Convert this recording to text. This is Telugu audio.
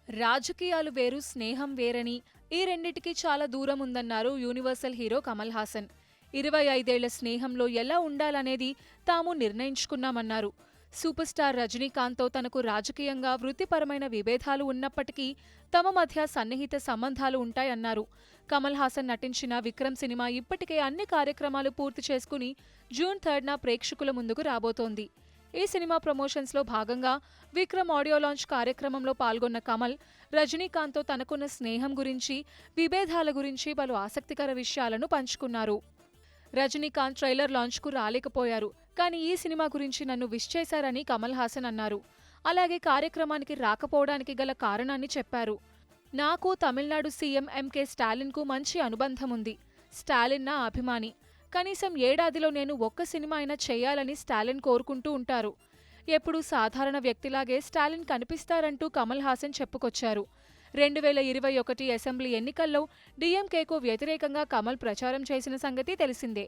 రాజకీయాలు వేరు, స్నేహం వేరని, ఈ రెండిటికి చాలా దూరం ఉందన్నారు యూనివర్సల్ హీరో కమల్ హాసన్. 25 ఏళ్ల స్నేహంలో ఎలా ఉండాలనేది తాము నిర్ణయించుకున్నామన్నారు. సూపర్ స్టార్ రజనీకాంత్తో తనకు రాజకీయంగా, వృత్తిపరమైన విభేదాలు ఉన్నప్పటికీ తమ మధ్య సన్నిహిత సంబంధాలు ఉంటాయన్నారు. కమల్ హాసన్ నటించిన విక్రమ్ సినిమా ఇప్పటికే అన్ని కార్యక్రమాలు పూర్తి చేసుకుని జూన్ 3న ప్రేక్షకుల ముందుకు రాబోతోంది. ఈ సినిమా ప్రమోషన్స్ లో భాగంగా విక్రమ్ ఆడియో లాంచ్ కార్యక్రమంలో పాల్గొన్న కమల్ రజనీకాంత్తో తనకున్న స్నేహం గురించి, విభేదాల గురించి పలు ఆసక్తికర విషయాలను పంచుకున్నారు. రజనీకాంత్ ట్రైలర్ లాంచ్కు రాలేకపోయారు, కానీ ఈ సినిమా గురించి నన్ను విష్ చేశారని కమల్ హాసన్ అన్నారు. అలాగే కార్యక్రమానికి రాకపోవడానికి గల కారణాన్ని చెప్పారు. నాకు తమిళనాడు సీఎం ఎంకే స్టాలిన్కు మంచి అనుబంధం ఉంది. స్టాలిన్ నా అభిమాని. కనీసం ఏడాదిలో నేను ఒక్క సినిమా అయినా చేయాలని స్టాలిన్ కోరుకుంటూ ఉంటారు. ఎప్పుడూ సాధారణ వ్యక్తిలాగే స్టాలిన్ కనిపిస్తారంటూ కమల్ హాసన్ చెప్పుకొచ్చారు. 2021 అసెంబ్లీ ఎన్నికల్లో డీఎంకేకు వ్యతిరేకంగా కమల్ ప్రచారం చేసిన సంగతి తెలిసిందే.